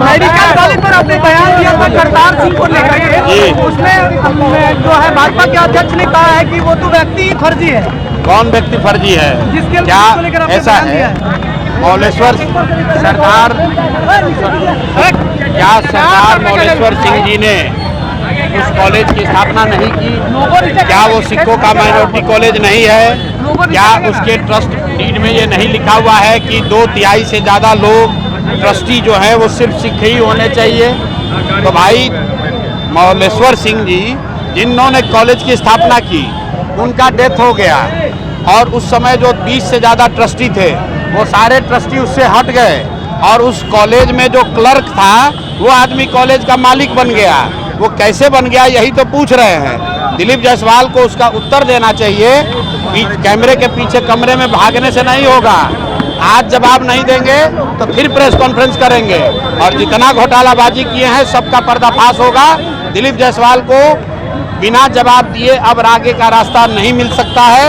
Medical college पर आपने बयान दिया था करतार सिंह को लेकर के, उसमें जो है भाजपा के अध्यक्ष ने कहा है कि वो तो व्यक्ति फर्जी है। कौन व्यक्ति फर्जी है? जिसके क्या ऐसा बयान है? दिया है मौलेश्वर सरदार क्या सरदार मौलेश्वर सिंह जी ने उस कॉलेज की स्थापना नहीं की? क्या वो सिखों का माइनॉरिटी कॉलेज नहीं है? क्या उसके ट्रस्ट डीड में ये नहीं लिखा हुआ है कि 2/3 से ज़्यादा लोग ट्रस्टी जो है वो सिर्फ सिख ही होने चाहिए? तो भाई मौलेश्वर सिंह जी जिन्होंने कॉलेज की स्थापना की उनका डेथ हो गया और उस समय जो 20 से ज़्यादा ट्रस्टी थे वो सारे ट्रस्टी उससे हट गए और उस कॉलेज में जो क्लर्क था वो आदमी कॉलेज का मालिक बन गया। वो कैसे बन गया यही तो पूछ रहे हैं। दिलीप जायसवाल को उसका उत्तर देना चाहिए। कैमरे के पीछे कमरे में भागने से नहीं होगा। आज जवाब नहीं देंगे तो फिर प्रेस कॉन्फ्रेंस करेंगे और जितना घोटालाबाजी किए हैं सबका पर्दाफाश होगा। दिलीप जायसवाल को बिना जवाब दिए अब आगे का रास्ता नहीं मिल सकता है।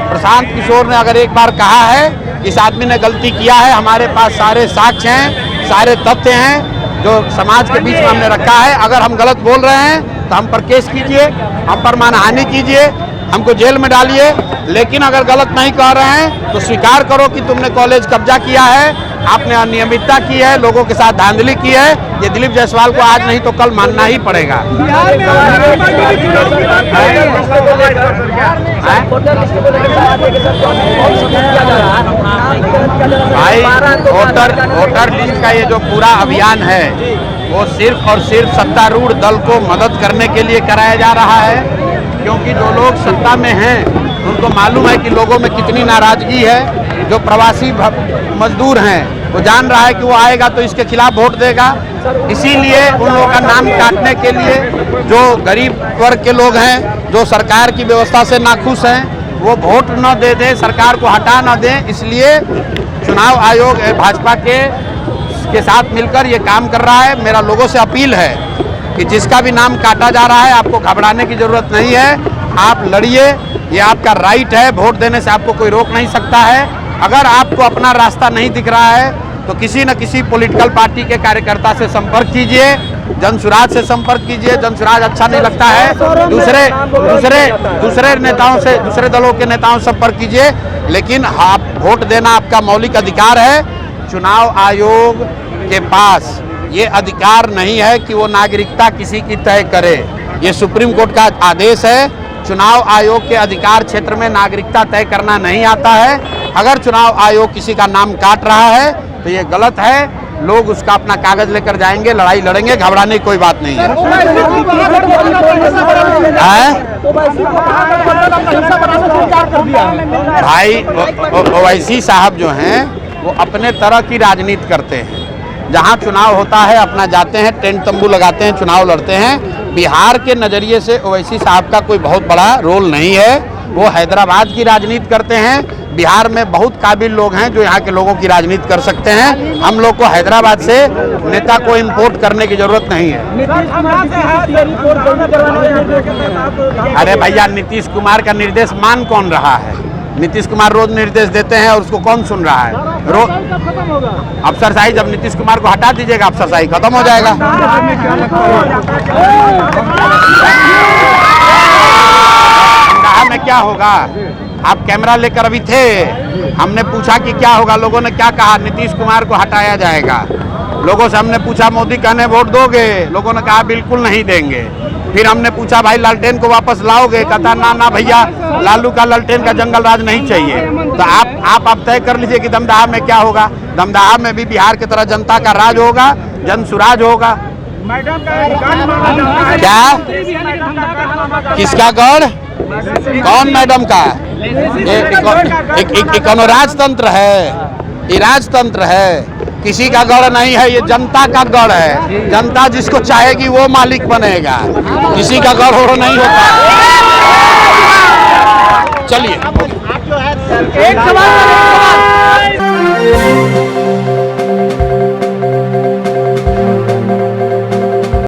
प्रशांत किशोर ने अगर एक बार कहा है इस आदमी ने गलती किया है, हमारे पास सारे साक्ष्य हैं, सारे तथ्य हैं जो समाज के बीच में हमने रखा है। अगर हम गलत बोल रहे हैं तो हम पर केस कीजिए, हम पर मानहानि कीजिए, हमको जेल में डालिए, लेकिन अगर गलत नहीं कह रहे हैं तो स्वीकार करो कि तुमने कॉलेज कब्जा किया है, आपने अनियमितता की है, लोगों के साथ धांधली की है। ये दिलीप जायसवाल को आज नहीं तो कल मानना ही पड़ेगा। भाई वोटर लिस्ट का ये जो पूरा अभियान है वो सिर्फ और सिर्फ सत्तारूढ़ दल को मदद करने के लिए कराया जा रहा है, क्योंकि जो लोग सत्ता में हैं उनको मालूम है कि लोगों में कितनी नाराजगी है। जो प्रवासी मजदूर हैं वो जान रहा है कि वो आएगा तो इसके खिलाफ वोट देगा, इसीलिए उन लोगों का नाम काटने के लिए जो गरीब वर्ग के लोग हैं, जो सरकार की व्यवस्था से नाखुश हैं, वो वोट न दे दें, सरकार को हटा न दें। इसलिए चुनाव आयोग भाजपा के साथ मिलकर ये काम कर रहा है। मेरा लोगों से अपील है कि जिसका भी नाम काटा जा रहा है आपको घबराने की ज़रूरत नहीं है, आप लड़िए, ये आपका राइट है। वोट देने से आपको कोई रोक नहीं सकता है। अगर आपको अपना रास्ता नहीं दिख रहा है तो किसी न किसी पॉलिटिकल पार्टी के कार्यकर्ता से संपर्क कीजिए, जनसुराज से संपर्क कीजिए। जनसुराज अच्छा नहीं लगता है, दूसरे नेताओं से, दूसरे दलों के नेताओं से संपर्क कीजिए, लेकिन आप वोट देना आपका मौलिक अधिकार है। चुनाव आयोग के पास ये अधिकार नहीं है कि वो नागरिकता किसी की तय करे। ये सुप्रीम कोर्ट का आदेश है। चुनाव आयोग के अधिकार क्षेत्र में नागरिकता तय करना नहीं आता है। अगर चुनाव आयोग किसी का नाम काट रहा है तो ये गलत है। लोग उसका अपना कागज लेकर जाएंगे, लड़ाई लड़ेंगे, घबराने की कोई बात नहीं है। भाई ओवैसी साहब जो हैं वो अपने तरह की राजनीति करते हैं। जहां चुनाव होता है अपना जाते हैं, टेंट तंबू लगाते हैं, चुनाव लड़ते हैं। बिहार के नज़रिए से ओवैसी साहब का कोई बहुत बड़ा रोल नहीं है। वो हैदराबाद की राजनीति करते हैं। बिहार में बहुत काबिल लोग हैं जो यहाँ के लोगों की राजनीति कर सकते हैं। हम लोग को हैदराबाद से नेता को इम्पोर्ट करने की जरूरत नहीं है। अरे भैया, नीतीश कुमार का निर्देश मान कौन रहा है? नीतीश कुमार रोज निर्देश देते हैं और उसको कौन सुन रहा है? अफसरशाही, जब नीतीश कुमार को हटा दीजिएगा अफसरशाही खत्म हो जाएगा। में क्या होगा? आप कैमरा लेकर अभी थे, हमने पूछा कि क्या होगा, लोगों ने क्या कहा? नीतीश कुमार को हटाया जाएगा। लोगों से हमने पूछा मोदी कहने वोट दोगे? लोगों ने कहा बिल्कुल नहीं देंगे। फिर हमने पूछा भाई लालटेन को वापस लाओगे? कहता ना ना भैया, लालू का लालटेन का जंगल राज नहीं चाहिए। तो आप तय कर लीजिए कि दमदाहा में क्या होगा। दमदाहा में भी बिहार की तरह जनता का राज होगा, जनसुराज होगा। क्या? किसका गढ़? कौन मैडम का? एक राजतंत्र है, ये राजतंत्र है, किसी का गढ़ नहीं है, ये जनता का गढ़ है। जनता जिसको चाहेगी वो मालिक बनेगा, किसी का गढ़ हो नहीं होता। चलिए एक सवाल